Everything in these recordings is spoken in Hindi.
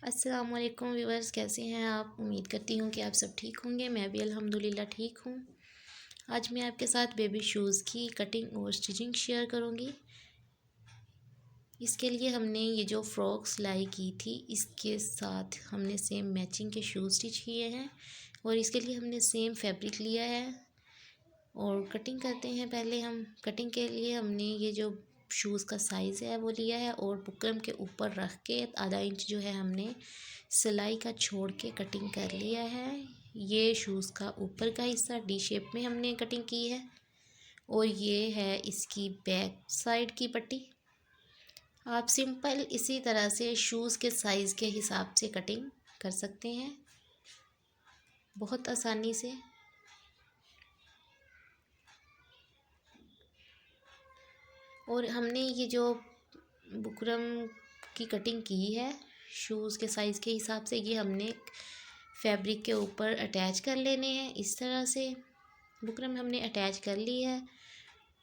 अस्सलाम वालेकुम व्यूवर्स, कैसे हैं आप। उम्मीद करती हूँ कि आप सब ठीक होंगे। मैं भी अल्हम्दुलिल्लाह ठीक हूँ। आज मैं आपके साथ बेबी शूज़ की कटिंग और स्टिचिंग शेयर करूँगी। इसके लिए हमने ये जो फ़्रॉक सिलाई की थी इसके साथ हमने सेम मैचिंग के शूज़ स्टिच किए हैं और इसके लिए हमने सेम फैब्रिक लिया है और कटिंग करते हैं। पहले हम कटिंग के लिए हमने ये जो शूज़ का साइज़ है वो लिया है और बुकरम के ऊपर रख के आधा इंच जो है हमने सिलाई का छोड़ के कटिंग कर लिया है। ये शूज़ का ऊपर का हिस्सा डी शेप में हमने कटिंग की है और ये है इसकी बैक साइड की पट्टी। आप सिंपल इसी तरह से शूज़ के साइज़ के हिसाब से कटिंग कर सकते हैं बहुत आसानी से। और हमने ये जो बुकरम की कटिंग की है शूज़ के साइज़ के हिसाब से, ये हमने फैब्रिक के ऊपर अटैच कर लेने हैं। इस तरह से बुकरम हमने अटैच कर ली है।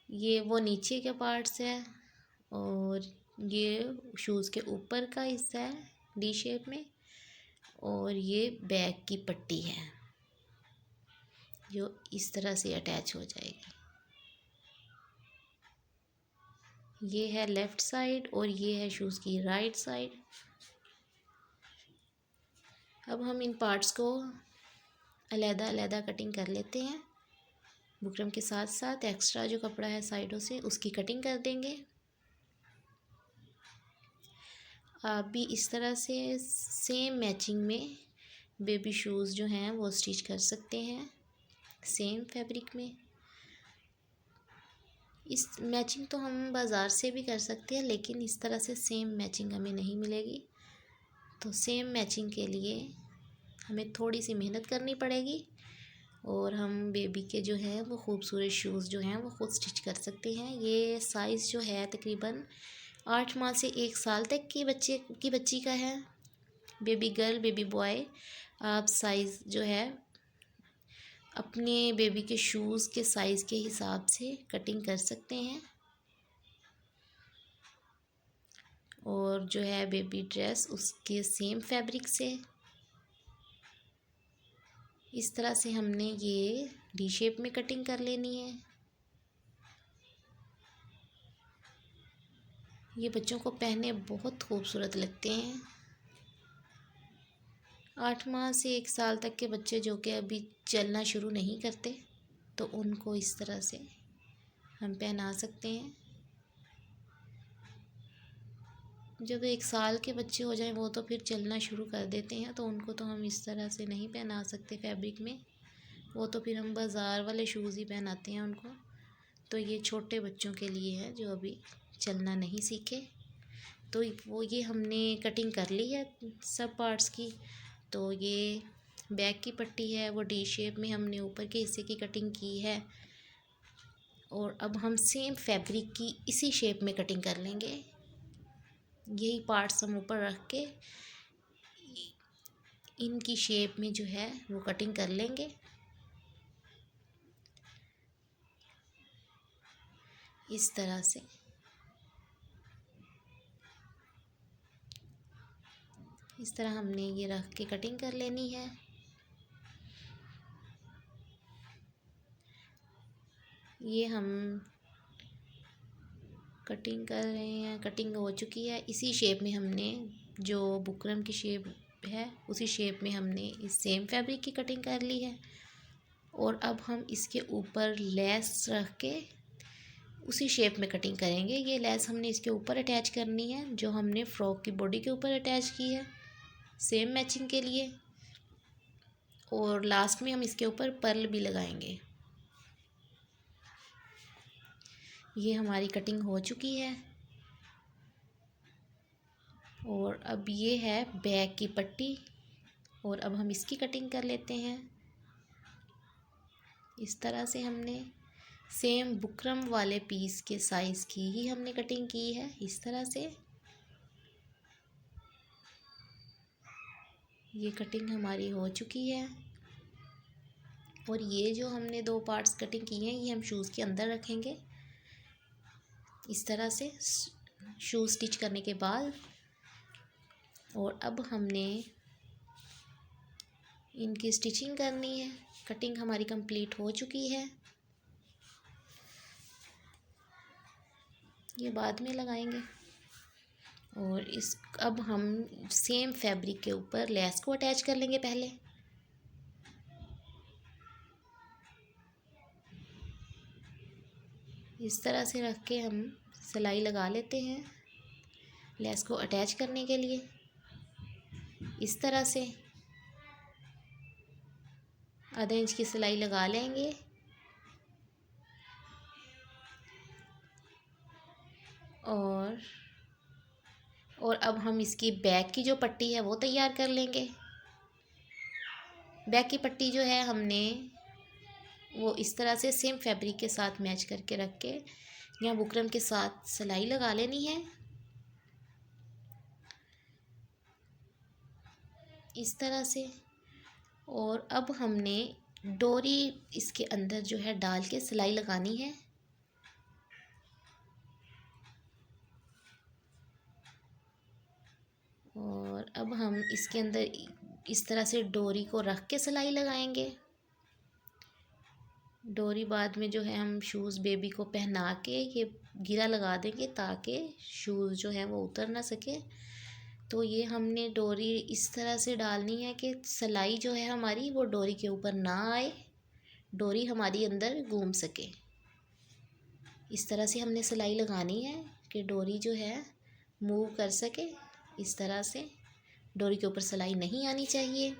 ये वो नीचे के पार्ट्स है और ये शूज़ के ऊपर का हिस्सा है डी शेप में और ये बैक की पट्टी है जो इस तरह से अटैच हो जाएगी। ये है लेफ़्ट साइड और ये है शूज़ की राइट साइड। अब हम इन पार्ट्स को अलग-अलग कटिंग कर लेते हैं। बुकरम के साथ साथ एक्स्ट्रा जो कपड़ा है साइडों से उसकी कटिंग कर देंगे। आप भी इस तरह से सेम मैचिंग में बेबी शूज़ जो हैं वो स्टिच कर सकते हैं सेम फैब्रिक में। इस मैचिंग तो हम बाज़ार से भी कर सकते हैं लेकिन इस तरह से सेम मैचिंग हमें नहीं मिलेगी। तो सेम मैचिंग के लिए हमें थोड़ी सी मेहनत करनी पड़ेगी और हम बेबी के जो है वो खूबसूरत शूज़ जो हैं वो खुद स्टिच कर सकते हैं। ये साइज़ जो है तकरीबन 8 माह से 1 साल तक की बच्ची का है। बेबी गर्ल बेबी बॉय आप साइज़ जो है अपने बेबी के शूज़ के साइज़ के हिसाब से कटिंग कर सकते हैं। और जो है बेबी ड्रेस उसके सेम फैब्रिक से इस तरह से हमने ये डी शेप में कटिंग कर लेनी है। ये बच्चों को पहने बहुत खूबसूरत लगते हैं। 8 माह से 1 साल तक के बच्चे जो कि अभी चलना शुरू नहीं करते तो उनको इस तरह से हम पहना सकते हैं। जब 1 साल के बच्चे हो जाएं वो तो फिर चलना शुरू कर देते हैं तो उनको तो हम इस तरह से नहीं पहना सकते फैब्रिक में। वो तो फिर हम बाज़ार वाले शूज़ ही पहनाते हैं उनको। तो ये छोटे बच्चों के लिए है जो अभी चलना नहीं सीखे। तो वो ये हमने कटिंग कर ली है सब पार्ट्स की। तो ये बैक की पट्टी है वो डी शेप में हमने ऊपर के हिस्से की कटिंग की है और अब हम सेम फैब्रिक की इसी शेप में कटिंग कर लेंगे। यही पार्ट्स हम ऊपर रख के इनकी शेप में जो है वो कटिंग कर लेंगे इस तरह से। इस तरह हमने ये रख के कटिंग कर लेनी है। ये हम कटिंग कर रहे हैं, कटिंग हो चुकी है। इसी शेप में हमने जो बुकरम की शेप है उसी शेप में हमने इस सेम फैब्रिक की कटिंग कर ली है और अब हम इसके ऊपर लेस रख के उसी शेप में कटिंग करेंगे। ये लेस हमने इसके ऊपर अटैच करनी है जो हमने फ़्रॉक की बॉडी के ऊपर अटैच की है सेम मैचिंग के लिए। और लास्ट में हम इसके ऊपर पर्ल भी लगाएंगे। ये हमारी कटिंग हो चुकी है और अब ये है बैक की पट्टी और अब हम इसकी कटिंग कर लेते हैं। इस तरह से हमने सेम बुकरम वाले पीस के साइज़ की ही हमने कटिंग की है इस तरह से। ये कटिंग हमारी हो चुकी है और ये जो हमने 2 पार्ट्स कटिंग किए हैं ये हम शूज़ के अंदर रखेंगे इस तरह से शूज़ स्टिच करने के बाद। और अब हमने इनकी स्टिचिंग करनी है। कटिंग हमारी कंप्लीट हो चुकी है, ये बाद में लगाएंगे। और अब हम सेम फैब्रिक के ऊपर लेस को अटैच कर लेंगे। पहले इस तरह से रख के हम सिलाई लगा लेते हैं लेस को अटैच करने के लिए। इस तरह से आधा इंच की सिलाई लगा लेंगे। और अब हम इसकी बैक की जो पट्टी है वो तैयार कर लेंगे। बैक की पट्टी जो है हमने वो इस तरह से सेम फैब्रिक के साथ मैच करके रख के यहाँ बुकरम के साथ सिलाई लगा लेनी है, इस तरह से। और अब हमने डोरी इसके अंदर जो है डाल के सिलाई लगानी है। और अब हम इसके अंदर इस तरह से डोरी को रख के सिलाई लगाएंगे। डोरी बाद में जो है हम शूज़ बेबी को पहना के ये गिरा लगा देंगे ताकि शूज़ जो है वो उतर ना सके। तो ये हमने डोरी इस तरह से डालनी है कि सिलाई जो है हमारी वो डोरी के ऊपर ना आए, डोरी हमारी अंदर घूम सके। इस तरह से हमने सिलाई लगानी है कि डोरी जो है मूव कर सके। इस तरह से डोरी के ऊपर सिलाई नहीं आनी चाहिए।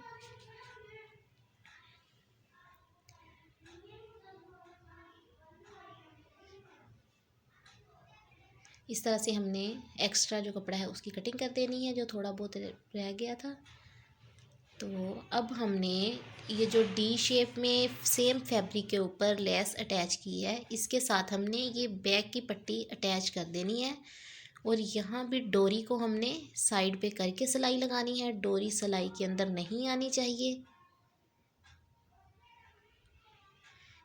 इस तरह से हमने एक्स्ट्रा जो कपड़ा है उसकी कटिंग कर देनी है जो थोड़ा बहुत रह गया था। तो अब हमने ये जो डी शेप में सेम फैब्रिक के ऊपर लेस अटैच की है इसके साथ हमने ये बैक की पट्टी अटैच कर देनी है। और यहाँ भी डोरी को हमने साइड पे करके सिलाई लगानी है। डोरी सिलाई के अंदर नहीं आनी चाहिए।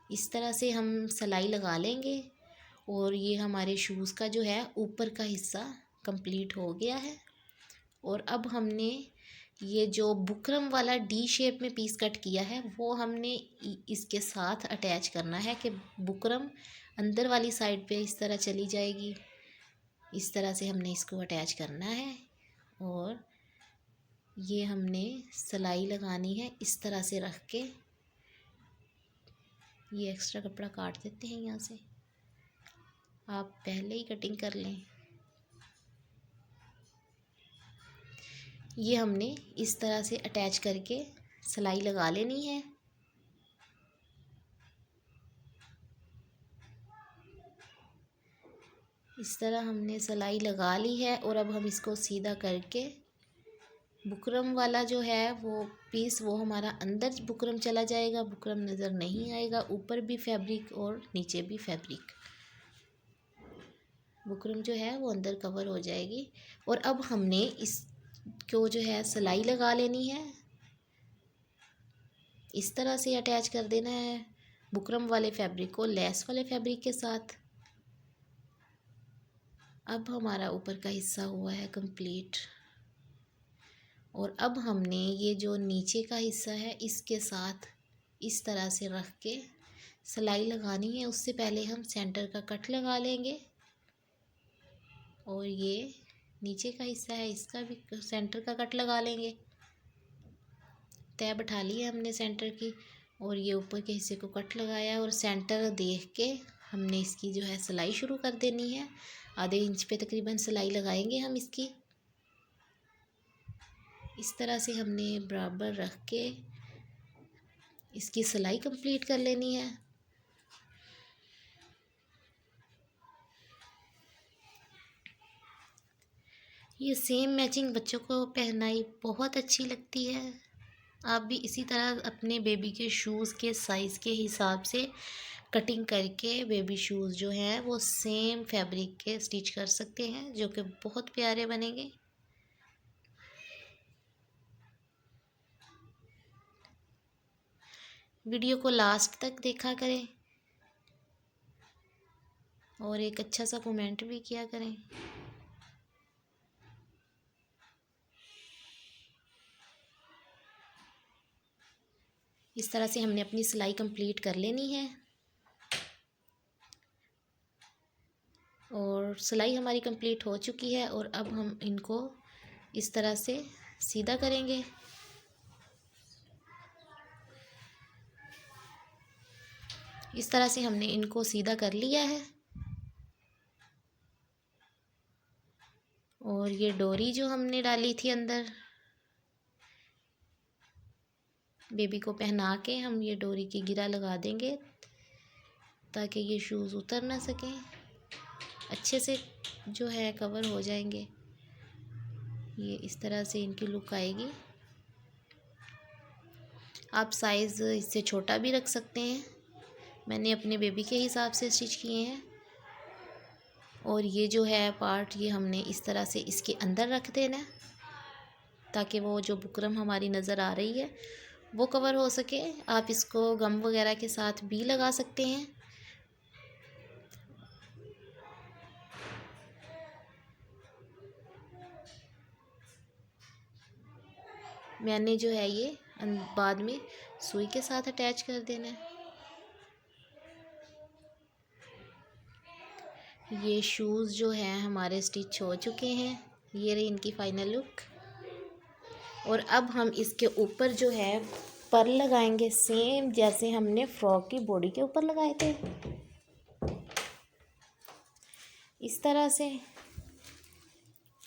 इस तरह से हम सिलाई लगा लेंगे। और ये हमारे शूज़ का जो है ऊपर का हिस्सा कंप्लीट हो गया है। और अब हमने ये जो बुकरम वाला डी शेप में पीस कट किया है वो हमने इसके साथ अटैच करना है कि बुकरम अंदर वाली साइड पे इस तरह चली जाएगी। इस तरह से हमने इसको अटैच करना है। और ये हमने सिलाई लगानी है इस तरह से रख के। ये एक्स्ट्रा कपड़ा काट देते हैं यहाँ से, आप पहले ही कटिंग कर लें। ये हमने इस तरह से अटैच करके सिलाई लगा लेनी है। इस तरह हमने सिलाई लगा ली है। और अब हम इसको सीधा करके बुकरम वाला जो है वो पीस वो हमारा अंदर बुकरम चला जाएगा, बुकरम नज़र नहीं आएगा। ऊपर भी फैब्रिक और नीचे भी फैब्रिक, बुकरम जो है वो अंदर कवर हो जाएगी। और अब हमने इसको जो है सिलाई लगा लेनी है। इस तरह से अटैच कर देना है बुकरम वाले फैब्रिक को लेस वाले फैब्रिक के साथ। अब हमारा ऊपर का हिस्सा हुआ है कंप्लीट। और अब हमने ये जो नीचे का हिस्सा है इसके साथ इस तरह से रख के सिलाई लगानी है। उससे पहले हम सेंटर का कट लगा लेंगे। और ये नीचे का हिस्सा है इसका भी सेंटर का कट लगा लेंगे। तय बैठा ली है हमने सेंटर की। और ये ऊपर के हिस्से को कट लगाया और सेंटर देख के हमने इसकी जो है सिलाई शुरू कर देनी है। आधे इंच पे तकरीबन सिलाई लगाएंगे हम इसकी। इस तरह से हमने बराबर रख के इसकी सिलाई कंप्लीट कर लेनी है। ये सेम मैचिंग बच्चों को पहनाई बहुत अच्छी लगती है। आप भी इसी तरह अपने बेबी के शूज़ के साइज़ के हिसाब से कटिंग करके बेबी शूज़ जो हैं वो सेम फैब्रिक के स्टिच कर सकते हैं जो कि बहुत प्यारे बनेंगे। वीडियो को लास्ट तक देखा करें और एक अच्छा सा कमेंट भी किया करें। इस तरह से हमने अपनी सिलाई कंप्लीट कर लेनी है। और सिलाई हमारी कंप्लीट हो चुकी है और अब हम इनको इस तरह से सीधा करेंगे। इस तरह से हमने इनको सीधा कर लिया है। और ये डोरी जो हमने डाली थी अंदर, बेबी को पहना के हम ये डोरी की गिरा लगा देंगे ताकि ये शूज़ उतर ना सकें, अच्छे से जो है कवर हो जाएंगे। ये इस तरह से इनकी लुक आएगी। आप साइज़ इससे छोटा भी रख सकते हैं, मैंने अपने बेबी के हिसाब से स्टिच किए हैं। और ये जो है पार्ट, ये हमने इस तरह से इसके अंदर रख देना है ताकि वो जो बुकरम हमारी नज़र आ रही है वो कवर हो सके। आप इसको गम वगैरह के साथ भी लगा सकते हैं। मैंने जो है ये बाद में सुई के साथ अटैच कर देना है। ये शूज़ जो हैं हमारे स्टिच हो चुके हैं, ये रही इनकी फाइनल लुक। और अब हम इसके ऊपर जो है पर्ल लगाएंगे, सेम जैसे हमने फ्रॉक की बॉडी के ऊपर लगाए थे। इस तरह से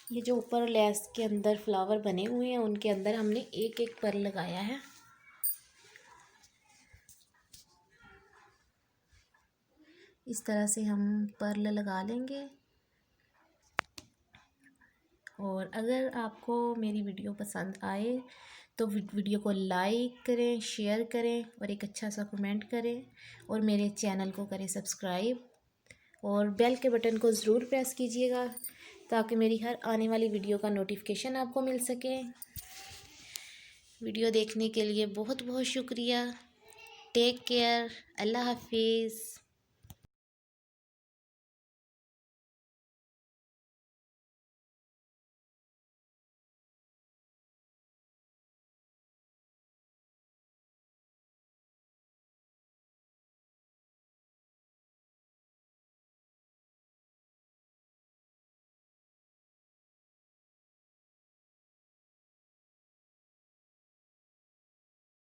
ये जो ऊपर लेस के अंदर फ्लावर बने हुए हैं उनके अंदर हमने एक एक पर्ल लगाया है। इस तरह से हम पर्ल लगा लेंगे। और अगर आपको मेरी वीडियो पसंद आए तो वीडियो को लाइक करें, शेयर करें और एक अच्छा सा कमेंट करें। और मेरे चैनल को करें सब्सक्राइब और बेल के बटन को ज़रूर प्रेस कीजिएगा ताकि मेरी हर आने वाली वीडियो का नोटिफिकेशन आपको मिल सके। वीडियो देखने के लिए बहुत बहुत शुक्रिया। Take care. अल्लाह हाफिज़।